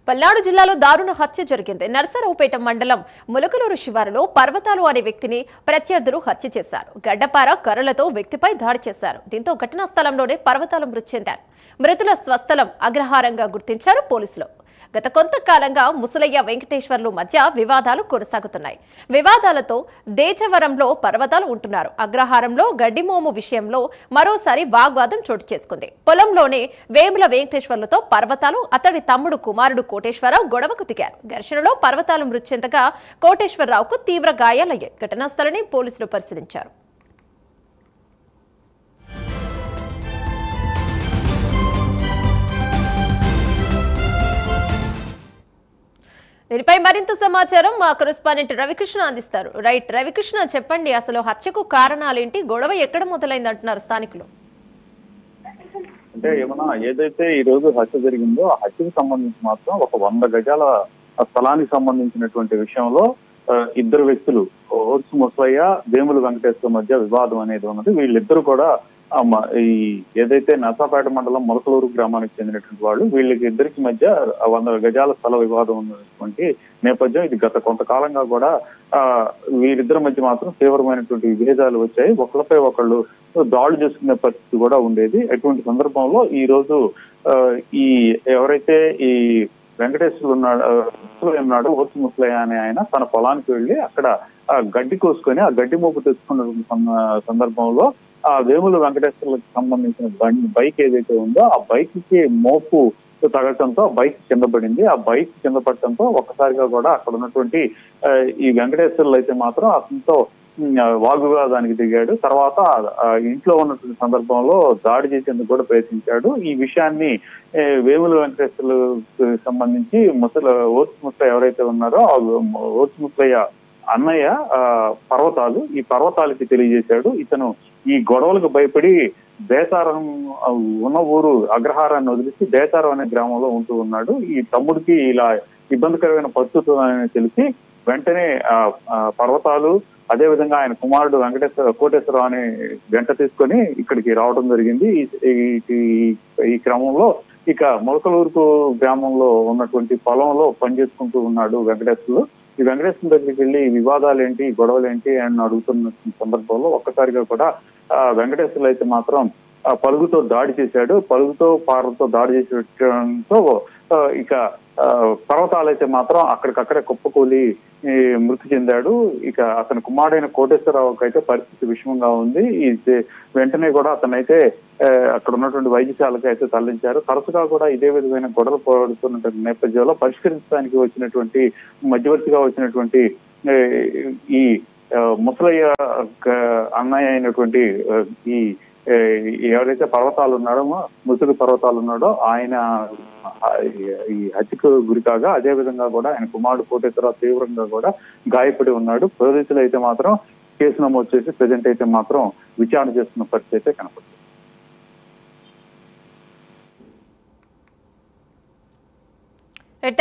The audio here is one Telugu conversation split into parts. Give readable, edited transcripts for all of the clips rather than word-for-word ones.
పల్నాడు జిల్లాలో దారుణ హత్య జరిగింది. నర్సరావుపేట మండలం ములకలూరు శివారులో పర్వతాలు అనే వ్యక్తిని ప్రత్యర్థులు హత్య చేశారు. గడ్డపార కర్రలతో వ్యక్తిపై దాడి చేశారు. దీంతో ఘటనా స్థలంలోనే పర్వతాలు మృతి చెందారు. మృతుల స్వస్థలం అగ్రహారంగా గుర్తించారు పోలీసులు. గత కొంతకాలంగా ముసలయ్య వెంకటేశ్వర్లు మధ్య వివాదాలు కొనసాగుతున్నాయి. వివాదాలతో దేచవరంలో పర్వతాలు ఉంటున్నారు. అగ్రహారంలో గడ్డిమోము విషయంలో మరోసారి వాగ్వాదం చోటు చేసుకుంది. పొలంలోనే వేముల వెంకటేశ్వర్లతో పర్వతాలు అతడి తమ్ముడు కుమారుడు కోటేశ్వరరావు గొడవకు దిగారు. ఘర్షణలో పర్వతాలు మృతి చెందగా కోటేశ్వరరావుకు తీవ్ర గాయాలయ్యాయి. ఘటనా స్థలాన్ని పోలీసులు పరిశీలించారు. దీనిపై మరింత సమాచారం మా కరెస్పాండెంట్ రవికృష్ణ అందిస్తారు. రైట్ రవికృష్ణ, చెప్పండి, అసలు హత్యకు కారణాలేంటి? గొడవ ఎక్కడ మొదలైంది అంటున్నారు స్థానికులు? అంటే ఏమన్నా ఏదైతే ఈ రోజు హత్య జరిగిందో ఆ హత్యకు సంబంధించి మాత్రం ఒక 100 గజాల స్థలానికి సంబంధించినటువంటి విషయంలో ఇద్దరు వ్యక్తులు ఓర్సు ముసలయ్య వేముల వెంకటేశ్వర మధ్య వివాదం అనేది ఉన్నది. వీళ్ళిద్దరు కూడా ఈ ఏదైతే నర్సాపేట మండలం మొలకలూరు గ్రామానికి చెందినటువంటి వాళ్ళు, వీళ్ళకి ఇద్దరికి మధ్య 100 గజాల స్థల వివాదం ఉన్నటువంటి నేపథ్యం. ఇది గత కొంతకాలంగా కూడా వీరిద్దరి మధ్య మాత్రం తీవ్రమైనటువంటి విభేదాలు వచ్చాయి. ఒకళ్ళపై ఒకళ్ళు దాడులు చేసుకునే పరిస్థితి కూడా ఉండేది. అటువంటి సందర్భంలో ఈ రోజు ఈ ఎవరైతే ఈ వెంకటేశ్వరుడు ఉన్నాడు ఓర్సు ముసలయ్య అనే ఆయన తన పొలానికి వెళ్ళి అక్కడ గడ్డి కోసుకొని ఆ గడ్డి మోపు తెచ్చుకున్న సందర్భంలో ఆ వేముల వెంకటేశ్వర్లకు సంబంధించిన బైక్ ఏదైతే ఉందో ఆ బైక్ కి మోపు తగలటంతో ఆ బైక్ కింద పడింది. ఆ బైక్ కింద పడటంతో ఒక్కసారిగా కూడా అక్కడ ఉన్నటువంటి ఈ వెంకటేశ్వర్లు అయితే మాత్రం అతనితో వాగ్వివాదానికి దిగాడు. తర్వాత ఇంట్లో ఉన్నటువంటి సందర్భంలో దాడి చేసేందుకు కూడా ప్రయత్నించాడు. ఈ విషయాన్ని వేముల వెంకటేశ్వర్లకు సంబంధించి ఓర్సు ముసలయ్య ఎవరైతే ఉన్నారో ఆ ఓర్సు ముసలయ్య అన్నయ్య పర్వతాలు ఈ పర్వతాలకి తెలియజేశాడు. ఇతను ఈ గొడవలకు భయపడి బేసారం ఉన్న ఊరు అగ్రహారాన్ని వదిలేసి బేసారం అనే గ్రామంలో ఉంటూ ఉన్నాడు. ఈ తమ్ముడికి ఇలా ఇబ్బందికరమైన పరిస్థితులు తెలిసి వెంటనే పర్వతాలు అదేవిధంగా ఆయన కుమారుడు కోటేశ్వరరావు అని వెంట తీసుకొని ఇక్కడికి రావడం జరిగింది. ఈ క్రమంలో ఇక మొలకలూరు గ్రామంలో ఉన్నటువంటి పొలంలో పనిచేసుకుంటూ ఉన్నాడు వెంకటేశ్వరులు. ఈ వెంకటేశ్వర దగ్గరికి వెళ్ళి వివాదాలు ఏంటి, గొడవలు ఏంటి అని అడుగుతున్న సందర్భంలో ఒక్కసారిగా కూడా వెంకటేశ్వర్లు అయితే మాత్రం పలుగుతో దాడి చేశాడు. పలుగుతో పారలతో దాడి చేసేటంతో ఇక పర్వతాలైతే మాత్రం అక్కడికక్కడే కుప్పకూలి మృతి చెందాడు. ఇక అతని కుమారుడైన కోటేశ్వరరావుకి అయితే పరిస్థితి విషమంగా ఉంది. వెంటనే కూడా అతనైతే అక్కడ ఉన్నటువంటి వైద్యశాలకు అయితే తరలించారు. తరచుగా కూడా ఇదే విధమైన గొడవలు పడుతున్న నేపథ్యంలో పరిష్కరించడానికి వచ్చినటువంటి మధ్యవర్తిగా వచ్చినటువంటి ఈ ముసలయ్య అన్నయ్య అయినటువంటి ఈ ఎవరైతే పర్వతాలు ఉన్నాడో ముసుగు పర్వతాలు ఉన్నాడో ఆయన ఈ హత్యకు గురి కాగా అదే విధంగా కూడా ఆయన కుమారుడు కోటేశ్వరరావు తీవ్రంగా కూడా గాయపడి ఉన్నాడు. పోలీసులు అయితే మాత్రం కేసు నమోదు చేసి ప్రజెంట్ అయితే మాత్రం విచారణ చేస్తున్న పరిస్థితి అయితే కనపడుతుంది.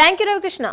Thank you Ravikrishna.